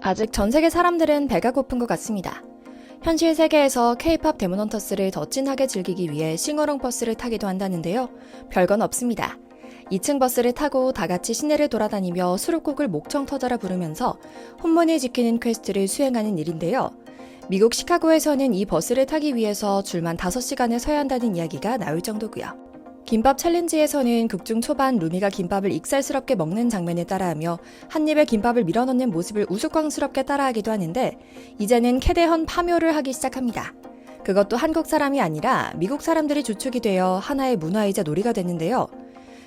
아직 전 세계 사람들은 배가 고픈 것 같습니다. 현실 세계에서 K-팝 데몬헌터스를 더 진하게 즐기기 위해 싱어롱 버스를 타기도 한다는데요. 별건 없습니다. 2층 버스를 타고 다 같이 시내를 돌아다니며 수록곡을 목청 터져라 부르면서 혼문을 지키는 퀘스트를 수행하는 일인데요. 미국 시카고에서는 이 버스를 타기 위해서 줄만 5시간을 서야 한다는 이야기가 나올 정도고요. 김밥 챌린지에서는 극중 초반 루미가 김밥을 익살스럽게 먹는 장면을 따라하며 한 입에 김밥을 밀어넣는 모습을 우스꽝스럽게 따라하기도 하는데 이제는 캐대헌 파묘를 하기 시작합니다. 그것도 한국 사람이 아니라 미국 사람들이 주축이 되어 하나의 문화이자 놀이가 됐는데요.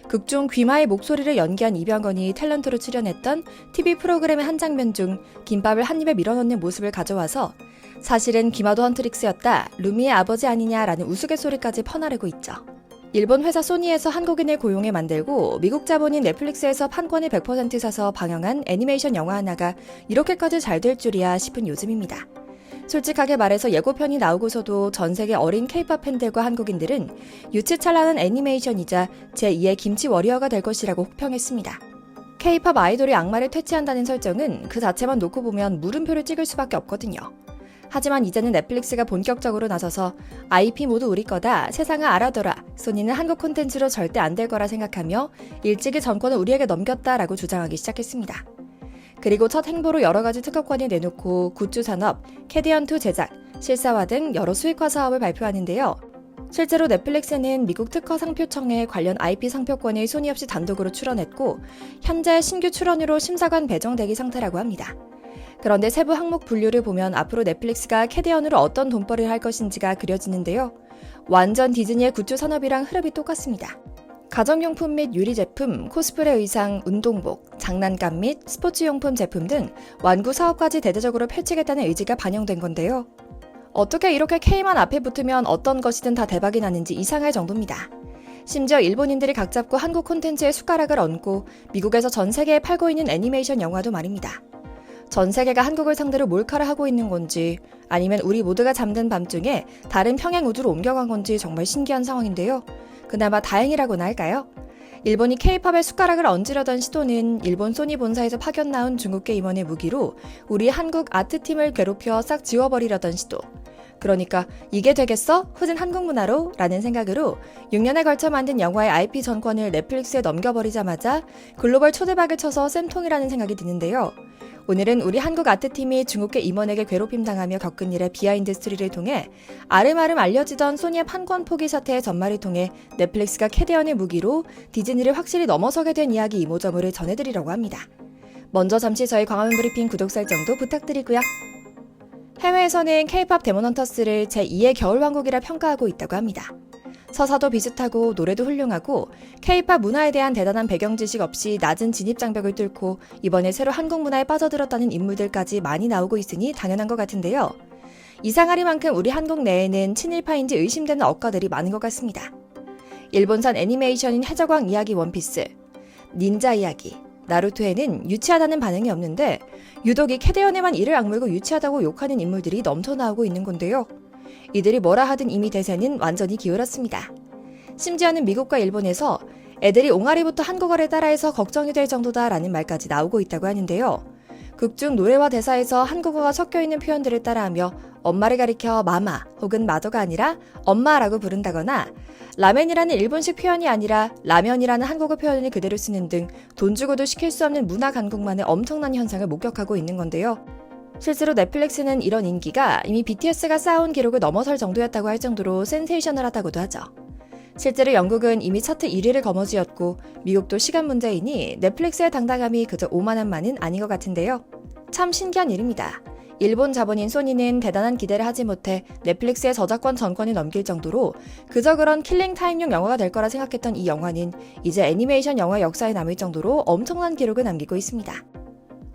극중 귀마의 목소리를 연기한 이병헌이 탤런트로 출연했던 TV 프로그램의 한 장면 중 김밥을 한 입에 밀어넣는 모습을 가져와서 사실은 귀마도 헌트릭스였다, 루미의 아버지 아니냐라는 우스갯소리까지 퍼나르고 있죠. 일본 회사 소니에서 한국인을 고용해 만들고 미국 자본인 넷플릭스에서 판권을 100% 사서 방영한 애니메이션 영화 하나가 이렇게까지 잘 될 줄이야 싶은 요즘입니다. 솔직하게 말해서 예고편이 나오고서도 전 세계 어린 K-팝 팬들과 한국인들은 유치찬란한 애니메이션이자 제2의 김치 워리어가 될 것이라고 혹평했습니다. K-팝 아이돌이 악마를 퇴치한다는 설정은 그 자체만 놓고 보면 물음표를 찍을 수밖에 없거든요. 하지만 이제는 넷플릭스가 본격적으로 나서서 IP 모두 우리 거다, 세상을 알아둬라, 소니는 한국 콘텐츠로 절대 안 될 거라 생각하며 일찍이 전권을 우리에게 넘겼다라고 주장하기 시작했습니다. 그리고 첫 행보로 여러 가지 특허권을 내놓고 굿즈 산업, 캐디언2 제작, 실사화 등 여러 수익화 사업을 발표하는데요. 실제로 넷플릭스는 미국 특허 상표청에 관련 IP 상표권을 소니 없이 단독으로 출원했고 현재 신규 출원으로 심사관 배정대기 상태라고 합니다. 그런데 세부 항목 분류를 보면 앞으로 넷플릭스가 캐디언으로 어떤 돈벌이를 할 것인지가 그려지는데요. 완전 디즈니의 굿즈 산업이랑 흐름이 똑같습니다. 가정용품 및 유리제품, 코스프레 의상, 운동복, 장난감 및 스포츠용품 제품 등 완구 사업까지 대대적으로 펼치겠다는 의지가 반영된 건데요. 어떻게 이렇게 K만 앞에 붙으면 어떤 것이든 다 대박이 나는지 이상할 정도입니다. 심지어 일본인들이 각 잡고 한국 콘텐츠에 숟가락을 얹고 미국에서 전 세계에 팔고 있는 애니메이션 영화도 말입니다. 전 세계가 한국을 상대로 몰카를 하고 있는 건지 아니면 우리 모두가 잠든 밤중에 다른 평행 우주로 옮겨간 건지 정말 신기한 상황인데요. 그나마 다행이라고나 할까요? 일본이 K-팝에 숟가락을 얹으려던 시도는 일본 소니 본사에서 파견 나온 중국계 임원의 무기로 우리 한국 아트팀을 괴롭혀 싹 지워버리려던 시도. 그러니까 이게 되겠어? 후진 한국 문화로? 라는 생각으로 6년에 걸쳐 만든 영화의 IP 전권을 넷플릭스에 넘겨버리자마자 글로벌 초대박을 쳐서 쌤통이라는 생각이 드는데요. 오늘은 우리 한국 아트팀이 중국계 임원에게 괴롭힘 당하며 겪은 일의 비하인드 스토리를 통해 아름아름 알려지던 소니의 판권 포기 사태의 전말을 통해 넷플릭스가 캐디언의 무기로 디즈니를 확실히 넘어서게 된 이야기 이모저모를 전해드리려고 합니다. 먼저 잠시 저희 광화문 브리핑 구독 설정도 부탁드리고요. 해외에서는 K-팝 데몬헌터스를 제2의 겨울왕국이라 평가하고 있다고 합니다. 서사도 비슷하고 노래도 훌륭하고 K-팝 문화에 대한 대단한 배경 지식 없이 낮은 진입장벽을 뚫고 이번에 새로 한국 문화에 빠져들었다는 인물들까지 많이 나오고 있으니 당연한 것 같은데요. 이상하리만큼 우리 한국 내에는 친일파인지 의심되는 억가들이 많은 것 같습니다. 일본산 애니메이션인 해적왕 이야기 원피스, 닌자 이야기, 나루토에는 유치하다는 반응이 없는데 유독 이 캐대언에만 이를 악물고 유치하다고 욕하는 인물들이 넘쳐 나오고 있는 건데요. 이들이 뭐라 하든 이미 대세는 완전히 기울었습니다. 심지어는 미국과 일본에서 애들이 옹알이부터 한국어를 따라해서 걱정이 될 정도다라는 말까지 나오고 있다고 하는데요. 극중 노래와 대사에서 한국어가 섞여있는 표현들을 따라하며 엄마를 가리켜 마마 혹은 마더가 아니라 엄마라고 부른다거나 라멘이라는 일본식 표현이 아니라 라면이라는 한국어 표현을 그대로 쓰는 등 돈 주고도 시킬 수 없는 문화 강국만의 엄청난 현상을 목격하고 있는 건데요. 실제로 넷플릭스는 이런 인기가 이미 BTS가 쌓아온 기록을 넘어설 정도였다고 할 정도로 센세이셔널하다고도 하죠. 실제로 영국은 이미 차트 1위를 거머쥐었고 미국도 시간 문제이니 넷플릭스의 당당함이 그저 오만한만은 아닌 것 같은데요. 참 신기한 일입니다. 일본 자본인 소니는 대단한 기대를 하지 못해 넷플릭스의 저작권 전권을 넘길 정도로 그저 그런 킬링타임용 영화가 될 거라 생각했던 이 영화는 이제 애니메이션 영화 역사에 남을 정도로 엄청난 기록을 남기고 있습니다.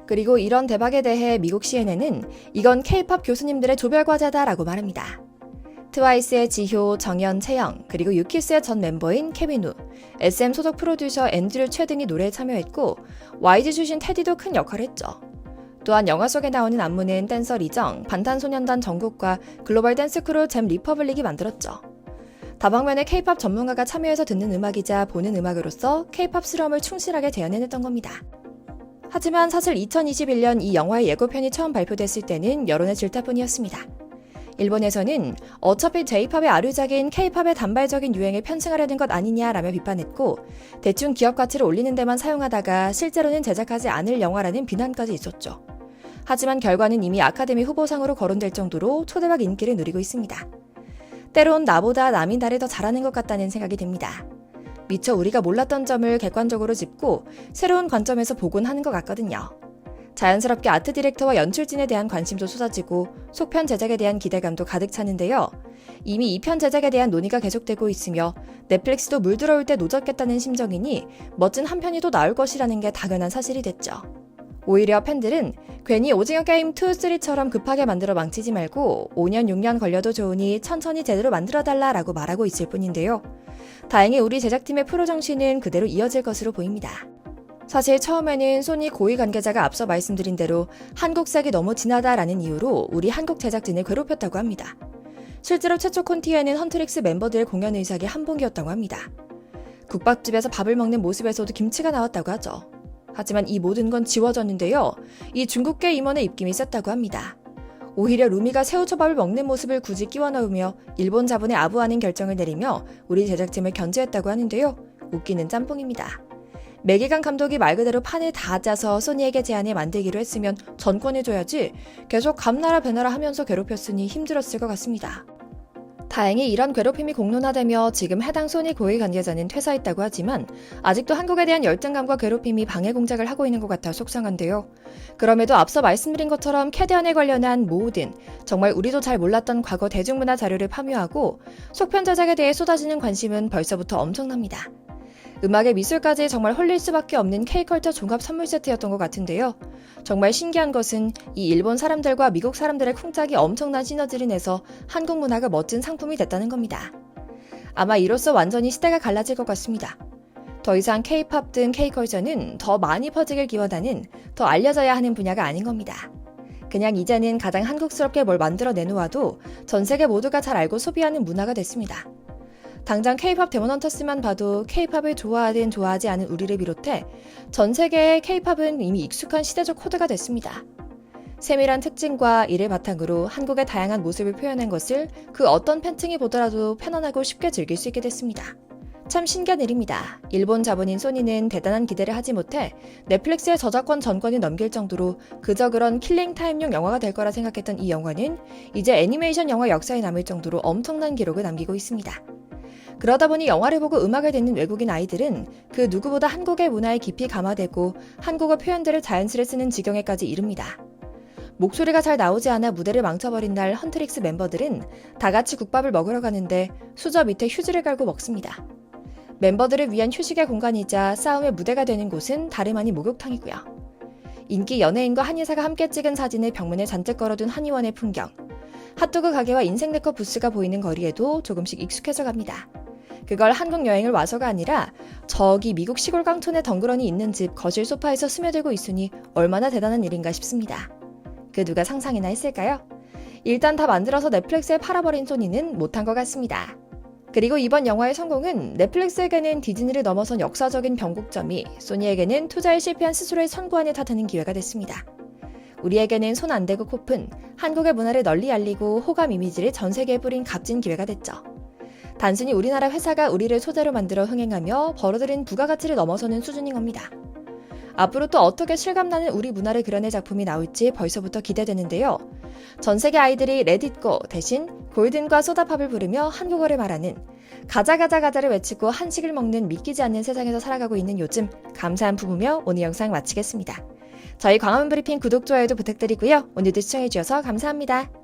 그리고 이런 대박에 대해 미국 CNN은 이건 K-팝 교수님들의 조별과제다라고 말합니다. 트와이스의 지효, 정연, 채영, 그리고 유키스의 전 멤버인 케빈 우, SM 소속 프로듀서 앤드류 최 등이 노래에 참여했고 YG 출신 테디도 큰 역할을 했죠. 또한 영화 속에 나오는 안무는 댄서 리정, 방탄소년단 정국과 글로벌 댄스 크루 잼 리퍼블릭이 만들었죠. 다방면에 K-팝 전문가가 참여해서 듣는 음악이자 보는 음악으로서 K-팝스러움을 충실하게 재현해냈던 겁니다. 하지만 사실 2021년 이 영화의 예고편이 처음 발표됐을 때는 여론의 질타뿐이었습니다. 일본에서는 어차피 J-팝의 아류작인 K-팝의 단발적인 유행에 편승하려는 것 아니냐라며 비판했고 대충 기업 가치를 올리는 데만 사용하다가 실제로는 제작하지 않을 영화라는 비난까지 있었죠. 하지만 결과는 이미 아카데미 후보상으로 거론될 정도로 초대박 인기를 누리고 있습니다. 때론 나보다 남이 나를 더 잘하는 것 같다는 생각이 듭니다. 미처 우리가 몰랐던 점을 객관적으로 짚고 새로운 관점에서 보곤 하는 것 같거든요. 자연스럽게 아트 디렉터와 연출진에 대한 관심도 쏟아지고 속편 제작에 대한 기대감도 가득 차는데요. 이미 2편 제작에 대한 논의가 계속되고 있으며 넷플릭스도 물들어올 때 노졌겠다는 심정이니 멋진 한 편이 또 나올 것이라는 게 당연한 사실이 됐죠. 오히려 팬들은 괜히 오징어 게임 2, 3처럼 급하게 만들어 망치지 말고 5년, 6년 걸려도 좋으니 천천히 제대로 만들어달라라고 말하고 있을 뿐인데요. 다행히 우리 제작팀의 프로 정신은 그대로 이어질 것으로 보입니다. 사실 처음에는 소니 고위 관계자가 앞서 말씀드린 대로 한국색이 너무 진하다라는 이유로 우리 한국 제작진을 괴롭혔다고 합니다. 실제로 최초 콘티에는 헌트릭스 멤버들의 공연 의상이 한복이었다고 합니다. 국밥집에서 밥을 먹는 모습에서도 김치가 나왔다고 하죠. 하지만 이 모든 건 지워졌는데요. 이 중국계 임원의 입김이 셌다고 합니다. 오히려 루미가 새우초밥을 먹는 모습을 굳이 끼워 넣으며 일본 자본에 아부하는 결정을 내리며 우리 제작팀을 견제했다고 하는데요. 웃기는 짬뽕입니다. 매기강 감독이 말 그대로 판을 다 짜서 소니에게 제안해 만들기로 했으면 전권을 줘야지 계속 감나라 배나라 하면서 괴롭혔으니 힘들었을 것 같습니다. 다행히 이런 괴롭힘이 공론화되며 지금 해당 소니 고위 관계자는 퇴사했다고 하지만 아직도 한국에 대한 열등감과 괴롭힘이 방해 공작을 하고 있는 것 같아 속상한데요. 그럼에도 앞서 말씀드린 것처럼 캐대언에 관련한 모든 정말 우리도 잘 몰랐던 과거 대중문화 자료를 파묘하고 속편 제작에 대해 쏟아지는 관심은 벌써부터 엄청납니다. 음악의 미술까지 정말 홀릴 수밖에 없는 K컬처 종합 선물 세트였던 것 같은데요. 정말 신기한 것은 이 일본 사람들과 미국 사람들의 쿵짝이 엄청난 시너지를 내서 한국 문화가 멋진 상품이 됐다는 겁니다. 아마 이로써 완전히 시대가 갈라질 것 같습니다. 더 이상 K-팝 등 K컬처는 더 많이 퍼지길 기원하는 더 알려져야 하는 분야가 아닌 겁니다. 그냥 이제는 가장 한국스럽게 뭘 만들어 내놓아도 전 세계 모두가 잘 알고 소비하는 문화가 됐습니다. 당장 K-팝 데몬헌터스만 봐도 K-팝을 좋아하든 좋아하지 않은 우리를 비롯해 전 세계의 K-팝은 이미 익숙한 시대적 코드가 됐습니다. 세밀한 특징과 이를 바탕으로 한국의 다양한 모습을 표현한 것을 그 어떤 팬층이 보더라도 편안하고 쉽게 즐길 수 있게 됐습니다. 참 신기한 일입니다. 일본 자본인 소니는 대단한 기대를 하지 못해 넷플릭스의 저작권 전권을 넘길 정도로 그저 그런 킬링타임용 영화가 될 거라 생각했던 이 영화는 이제 애니메이션 영화 역사에 남을 정도로 엄청난 기록을 남기고 있습니다. 그러다 보니 영화를 보고 음악을 듣는 외국인 아이들은 그 누구보다 한국의 문화에 깊이 감화되고 한국어 표현들을 자연스레 쓰는 지경에까지 이릅니다. 목소리가 잘 나오지 않아 무대를 망쳐버린 날 헌트릭스 멤버들은 다 같이 국밥을 먹으러 가는데 수저 밑에 휴지를 깔고 먹습니다. 멤버들을 위한 휴식의 공간이자 싸움의 무대가 되는 곳은 다름 아닌 목욕탕이고요. 인기 연예인과 한의사가 함께 찍은 사진을 벽면에 잔뜩 걸어둔 한의원의 풍경. 핫도그 가게와 인생 네컷 부스가 보이는 거리에도 조금씩 익숙해져 갑니다. 그걸 한국 여행을 와서가 아니라 저기 미국 시골 강촌에 덩그러니 있는 집 거실 소파에서 스며들고 있으니 얼마나 대단한 일인가 싶습니다. 그 누가 상상이나 했을까요? 일단 다 만들어서 넷플릭스에 팔아버린 소니는 못한 것 같습니다. 그리고 이번 영화의 성공은 넷플릭스에게는 디즈니를 넘어선 역사적인 변곡점이 소니에게는 투자에 실패한 스스로의 선구안을 탓하는 기회가 됐습니다. 우리에게는 손 안 대고 코푼 한국의 문화를 널리 알리고 호감 이미지를 전 세계에 뿌린 값진 기회가 됐죠. 단순히 우리나라 회사가 우리를 소재로 만들어 흥행하며 벌어들인 부가가치를 넘어서는 수준인 겁니다. 앞으로 또 어떻게 실감나는 우리 문화를 그려낼 작품이 나올지 벌써부터 기대되는데요. 전 세계 아이들이 Let It Go 대신 골든과 소다팝을 부르며 한국어를 말하는 가자가자가자를 외치고 한식을 먹는 믿기지 않는 세상에서 살아가고 있는 요즘 감사한 부부며 오늘 영상 마치겠습니다. 저희 광화문 브리핑 구독, 좋아요도 부탁드리고요. 오늘도 시청해주셔서 감사합니다.